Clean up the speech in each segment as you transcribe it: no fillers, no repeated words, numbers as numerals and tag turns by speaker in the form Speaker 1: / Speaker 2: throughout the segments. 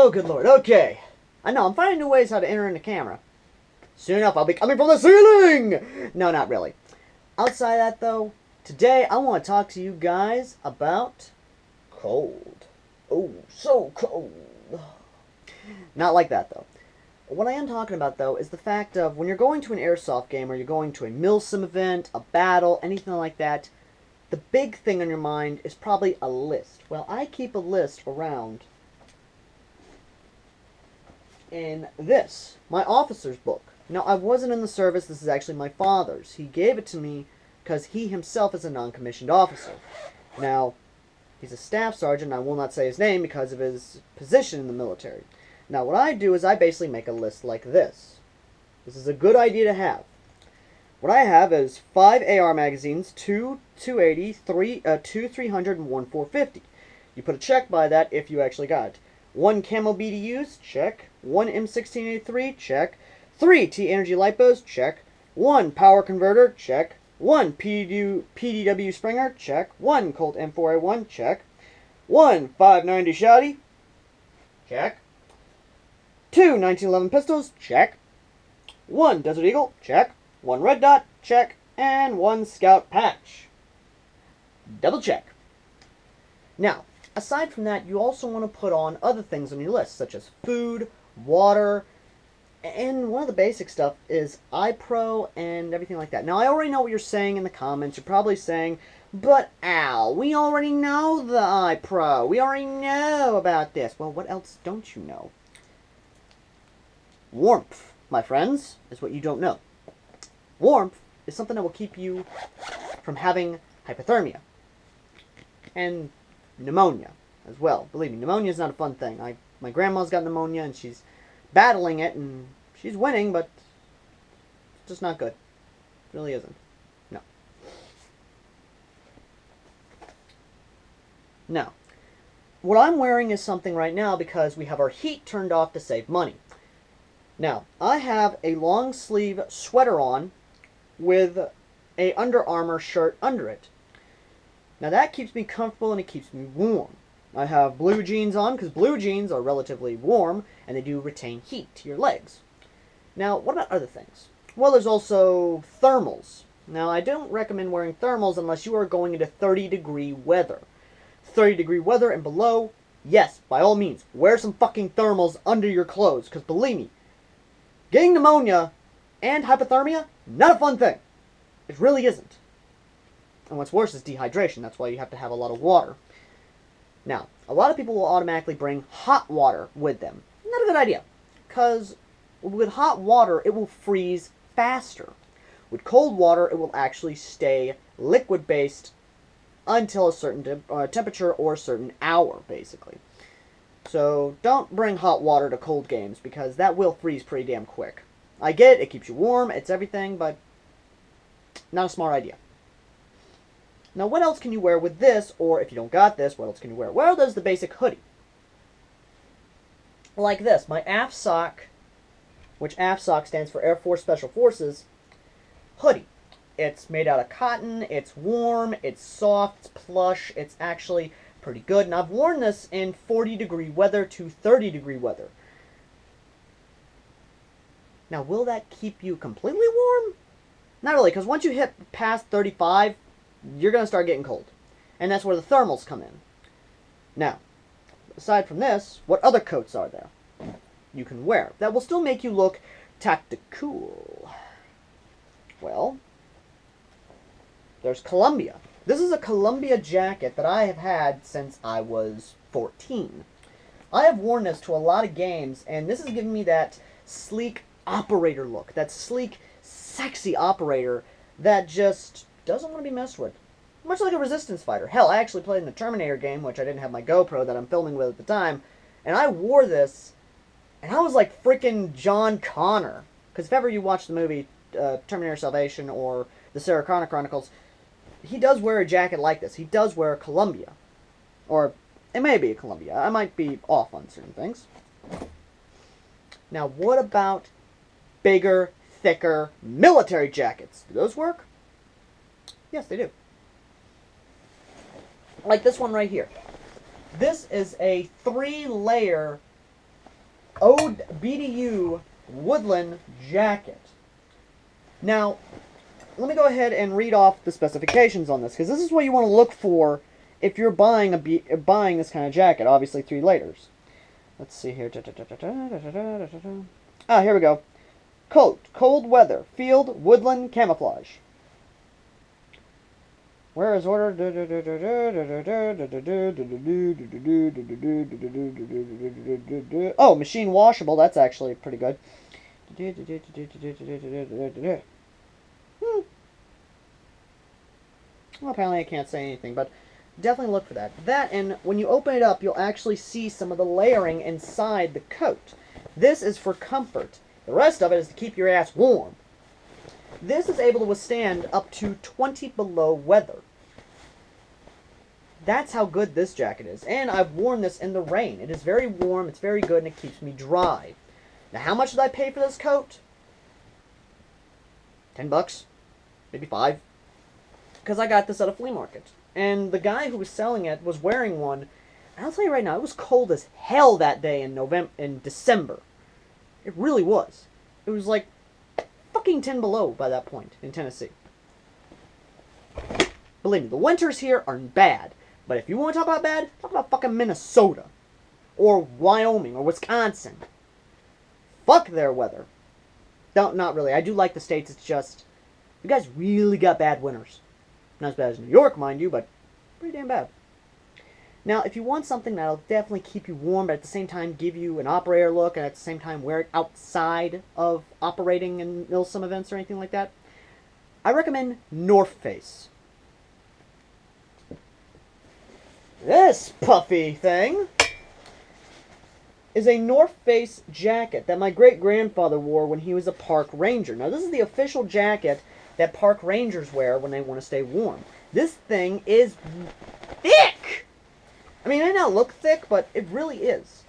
Speaker 1: Oh, good lord. Okay. I know, I'm finding new ways how to enter in the camera. Soon enough, I'll be coming from the ceiling! No, not really. Outside that, though, today I want to talk to you guys about cold. Oh, so cold. Not like that, though. What I am talking about, though, is the fact of when you're going to an airsoft game or you're going to a milsim event, a battle, anything like that, the big thing on your mind is probably a list. Well, I keep a list around in this, my officer's book. Now, I wasn't in the service. This is actually my father's. He gave it to me because he himself is a non-commissioned officer. Now, he's a staff sergeant. I will not say his name because of his position in the military. Now, what I do is I basically make a list like this. This is a good idea to have. What I have is 5 AR magazines, 2 280, 2 300, and 1 450. You put a check by that if you actually got it. 1 camo BDUs, check. 1 M1683, check. 3 T-Energy Lipos, check. 1 power converter, check. 1 PDW Springer, check. 1 Colt M4A1, check. 1 590 Shotty, check. 2 1911 pistols, check. 1 Desert Eagle, check. 1 Red Dot, check. And 1 Scout Patch. Double check. Now, aside from that, you also want to put on other things on your list, such as food, water, and one of the basic stuff is iPro and everything like that. Now, I already know what you're saying in the comments. You're probably saying, but Al, we already know the iPro. We already know about this. Well, what else don't you know? Warmth, my friends, is what you don't know. Warmth is something that will keep you from having hypothermia and pneumonia as well. Believe me, pneumonia is not a fun thing. My grandma's got pneumonia and she's battling it and she's winning, but it's just not good. It really isn't. No. Now, what I'm wearing is something right now because we have our heat turned off to save money. Now, I have a long sleeve sweater on with a Under Armour shirt under it. Now that keeps me comfortable and it keeps me warm. I have blue jeans on because blue jeans are relatively warm and they do retain heat to your legs. Now, what about other things? Well, there's also thermals. Now, I don't recommend wearing thermals unless you are going into 30-degree weather. 30-degree weather and below, yes, by all means, wear some fucking thermals under your clothes because believe me, getting pneumonia and hypothermia, not a fun thing. It really isn't. And what's worse is dehydration. That's why you have to have a lot of water. Now, a lot of people will automatically bring hot water with them. Not a good idea. Because with hot water, it will freeze faster. With cold water, it will actually stay liquid-based until a certain temperature or a certain hour, basically. So, don't bring hot water to cold games, because that will freeze pretty damn quick. I get it, it keeps you warm, it's everything, but not a smart idea. Now, what else can you wear with this, or if you don't got this, what else can you wear? Well, there's the basic hoodie. Like this, my AFSOC, which AFSOC stands for Air Force Special Forces, hoodie. It's made out of cotton, it's warm, it's soft, it's plush, it's actually pretty good. And I've worn this in 40-degree weather to 30-degree weather. Now, will that keep you completely warm? Not really, because once you hit past 35, you're going to start getting cold. And that's where the thermals come in. Now, aside from this, what other coats are there you can wear that will still make you look tactical? Well, there's Columbia. This is a Columbia jacket that I have had since I was 14. I have worn this to a lot of games, and this has given me that sleek operator look. That sleek, sexy operator that just doesn't want to be messed with. Much like a resistance fighter. Hell, I actually played in the Terminator game, which I didn't have my GoPro that I'm filming with at the time, and I wore this, and I was like freaking John Connor. Because if ever you watch the movie Terminator Salvation or the Sarah Connor Chronicles, he does wear a jacket like this. He does wear a Columbia. Or, it may be a Columbia. I might be off on certain things. Now, what about bigger, thicker military jackets? Do those work? Yes, they do. Like this one right here. This is a 3-layer BDU Woodland jacket. Now, let me go ahead and read off the specifications on this, because this is what you want to look for if you're buying this kind of jacket. Obviously, 3 layers. Let's see here. Ah, here we go. Coat, cold weather, field, woodland, camouflage. Where is order? Oh, machine washable. That's actually pretty good. Well, apparently I can't say anything, but definitely look for that. That, and when you open it up, you'll actually see some of the layering inside the coat. This is for comfort. The rest of it is to keep your ass warm. This is able to withstand up to 20 below weather. That's how good this jacket is. And I've worn this in the rain. It is very warm, it's very good, and it keeps me dry. Now, how much did I pay for this coat? $10? Maybe 5? Because I got this at a flea market. And the guy who was selling it was wearing one. And I'll tell you right now, it was cold as hell that day in December. It really was. It was like fucking 10 below by that point in Tennessee. Believe me, the winters here are bad. But if you want to talk about bad, talk about fucking Minnesota. Or Wyoming or Wisconsin. Fuck their weather. Not really. I do like the States, it's just, you guys really got bad winters. Not as bad as New York, mind you, but pretty damn bad. Now, if you want something that'll definitely keep you warm, but at the same time give you an operator look, and at the same time wear it outside of operating in Milsim events or anything like that, I recommend North Face. This puffy thing is a North Face jacket that my great-grandfather wore when he was a park ranger. Now, this is the official jacket that park rangers wear when they want to stay warm. This thing is thick! I mean, it may not look thick, but it really is.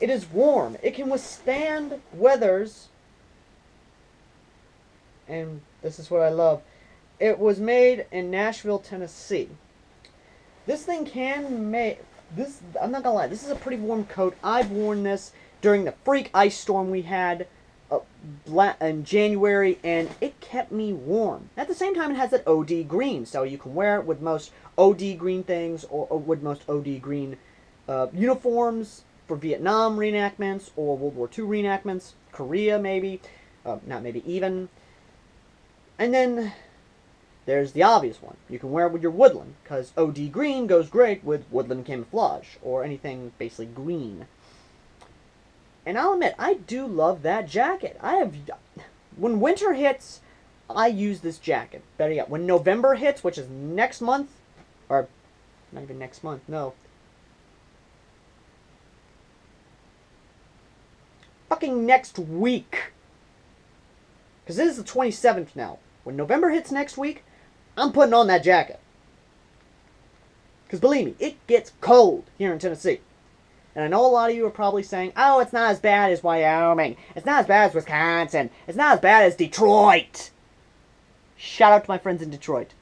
Speaker 1: It is warm. It can withstand weathers. And this is what I love. It was made in Nashville, Tennessee. This thing can make... I'm not gonna lie, this is a pretty warm coat. I've worn this during the freak ice storm we had in January, and it kept me warm. At the same time, it has that OD green, so you can wear it with most OD green things, or with most OD green uniforms for Vietnam reenactments, or World War II reenactments, Korea maybe, not maybe even. And then there's the obvious one. You can wear it with your woodland, because OD green goes great with woodland camouflage, or anything basically green. And I'll admit, I do love that jacket. When winter hits, I use this jacket. Better yet, when November hits, which is next month, or not even next month, no. Fucking next week. Because this is the 27th now. When November hits next week, I'm putting on that jacket. Because believe me, it gets cold here in Tennessee. And I know a lot of you are probably saying, oh, it's not as bad as Wyoming. It's not as bad as Wisconsin. It's not as bad as Detroit. Shout out to my friends in Detroit.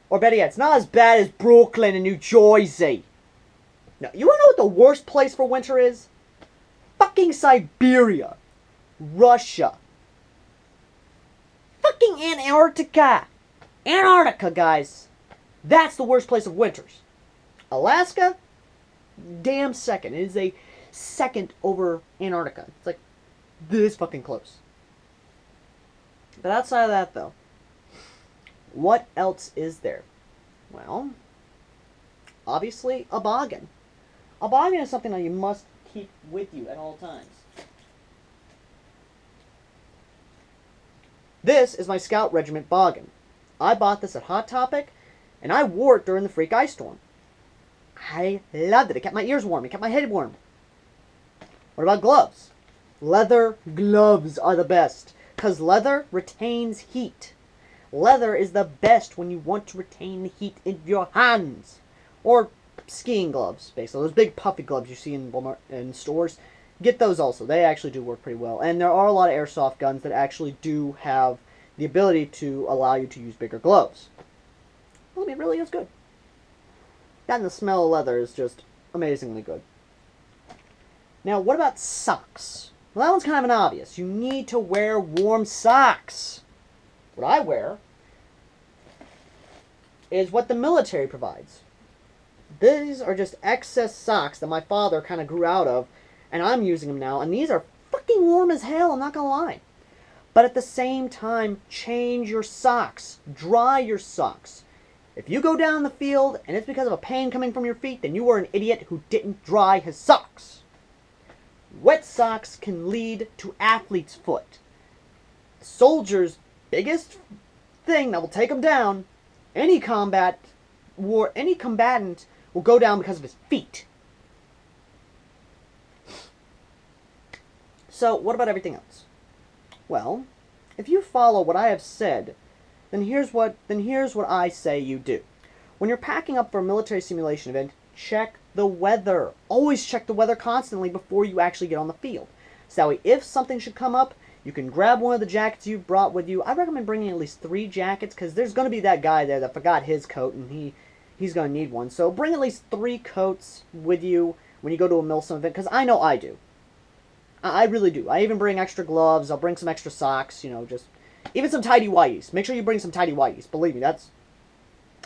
Speaker 1: Or better yet, it's not as bad as Brooklyn and New Jersey. Now, you want to know what the worst place for winter is? Fucking Siberia. Russia. Fucking Antarctica. Antarctica, guys. That's the worst place of winters. Alaska, damn second. It is a second over Antarctica. It's like this fucking close. But outside of that, though, what else is there? Well, obviously, a boggin. A boggin is something that you must keep with you at all times. This is my Scout Regiment boggin. I bought this at Hot Topic, and I wore it during the freak ice storm. I loved it. It kept my ears warm. It kept my head warm. What about gloves? Leather gloves are the best, because leather retains heat. Leather is the best when you want to retain the heat in your hands. Or skiing gloves, basically. Those big puffy gloves you see in Walmart and stores. Get those also. They actually do work pretty well. And there are a lot of airsoft guns that actually do have the ability to allow you to use bigger gloves. Well, I mean, it really is good. That and the smell of leather is just amazingly good. Now, what about socks? Well, that one's kind of an obvious. You need to wear warm socks. What I wear is what the military provides. These are just excess socks that my father kind of grew out of, and I'm using them now, and these are fucking warm as hell, I'm not gonna lie. But at the same time, change your socks. Dry your socks. If you go down the field and it's because of a pain coming from your feet, then you are an idiot who didn't dry his socks. Wet socks can lead to athlete's foot. A soldier's biggest thing that will take him down, any combatant will go down because of his feet. So, what about everything else? Well, if you follow what I have said, then here's what I say you do. When you're packing up for a military simulation event, check the weather. Always check the weather constantly before you actually get on the field. So that way, if something should come up, you can grab one of the jackets you've brought with you. I recommend bringing at least 3 jackets, because there's going to be that guy there that forgot his coat, and he's going to need one. So bring at least 3 coats with you when you go to a milsim event, because I know I do. I really do. I even bring extra gloves. I'll bring some extra socks, just even some tidy whities. Make sure you bring some tidy whities. Believe me, that's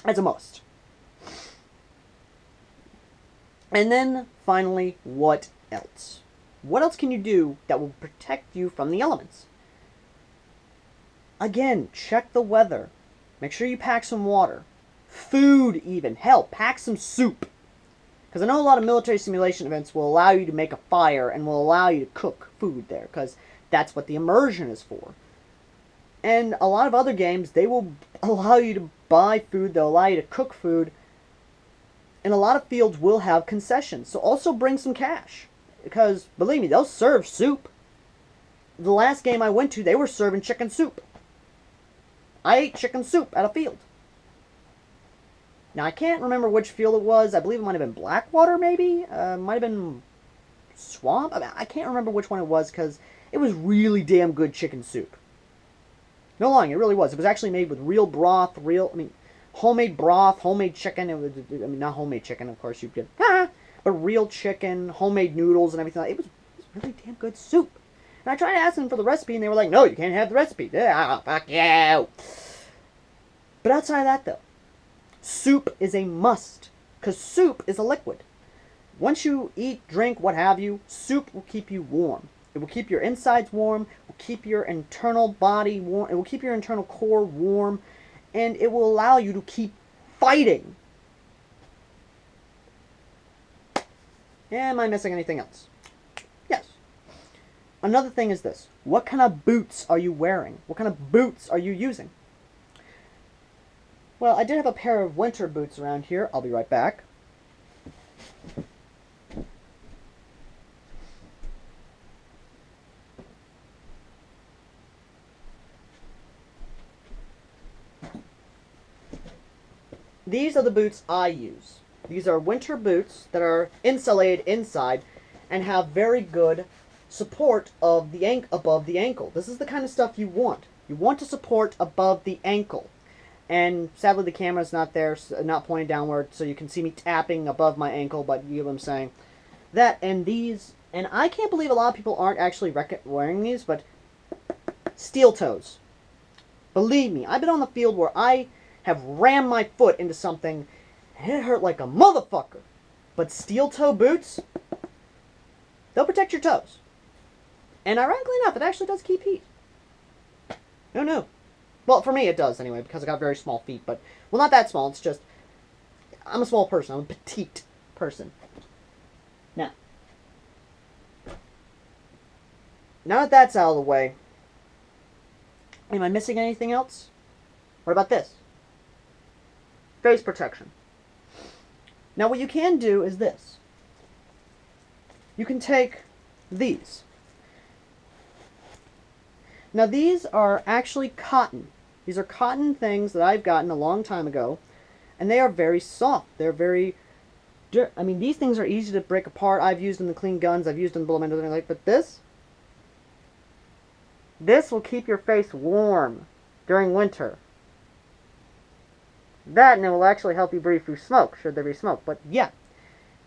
Speaker 1: a must. And then, finally, what else? What else can you do that will protect you from the elements? Again, check the weather. Make sure you pack some water. Food, even. Hell, pack some soup. Because I know a lot of military simulation events will allow you to make a fire and will allow you to cook food there, because that's what the immersion is for. And a lot of other games, they will allow you to buy food, they'll allow you to cook food, and a lot of fields will have concessions. So also bring some cash, because believe me, they'll serve soup. The last game I went to, they were serving chicken soup. I ate chicken soup at a field. Now, I can't remember which field it was. I believe it might have been Blackwater, maybe? Might have been Swamp? I can't remember which one it was, because it was really damn good chicken soup. No lying, it really was. It was actually made with real broth, homemade broth, homemade chicken. It was, not homemade chicken, of course, you could, but real chicken, homemade noodles, and everything. It was really damn good soup. And I tried to ask them for the recipe, and they were like, no, you can't have the recipe. Fuck you. But outside of that, though, soup is a must, because soup is a liquid. Once you eat, drink, what have you, soup will keep you warm. It will keep your insides warm, it will keep your internal body warm, it will keep your internal core warm, and it will allow you to keep fighting. Am I missing anything else? Yes. Another thing is this. What kind of boots are you wearing? What kind of boots are you using? Well, I did have a pair of winter boots around here. I'll be right back. These are the boots I use. These are winter boots that are insulated inside and have very good support of the above the ankle. This is the kind of stuff you want. You want to support above the ankle. And sadly the camera's not there, not pointing downward, so you can see me tapping above my ankle, but you know what I'm saying. That and these, and I can't believe a lot of people aren't actually wearing these, but steel toes. Believe me, I've been on the field where I have rammed my foot into something, and it hurt like a motherfucker. But steel toe boots, they'll protect your toes. And ironically enough, it actually does keep heat. No. Well, for me it does anyway, because I got very small feet, but, well, not that small, it's just, I'm a small person, I'm a petite person. Now that that's out of the way, am I missing anything else? What about this? Face protection. Now what you can do is this. You can take these. Now these are actually cotton. These are cotton things that I've gotten a long time ago, and they are very soft. They're very, these things are easy to break apart. I've used them to clean guns. I've used them to blow windows and everything. But this will keep your face warm during winter. That, and it will actually help you breathe through smoke, should there be smoke. But yeah,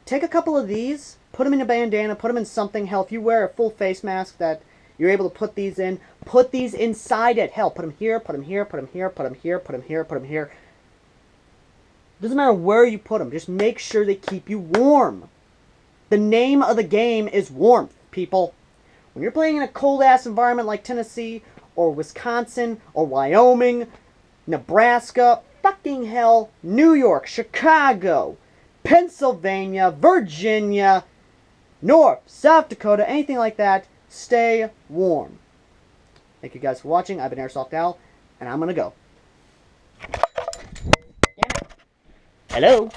Speaker 1: take a couple of these, put them in a bandana, put them in something. Hell, if you wear a full face mask that you're able to put these in, put these inside it. Hell, put them here, put them here, put them here, put them here, put them here, put them here. Doesn't matter where you put them. Just make sure they keep you warm. The name of the game is warmth, people. When you're playing in a cold-ass environment like Tennessee or Wisconsin or Wyoming, Nebraska, fucking hell, New York, Chicago, Pennsylvania, Virginia, North, South Dakota, anything like that, stay warm. Thank you guys for watching. I've been AirsoftAl, and I'm going to go. Hello?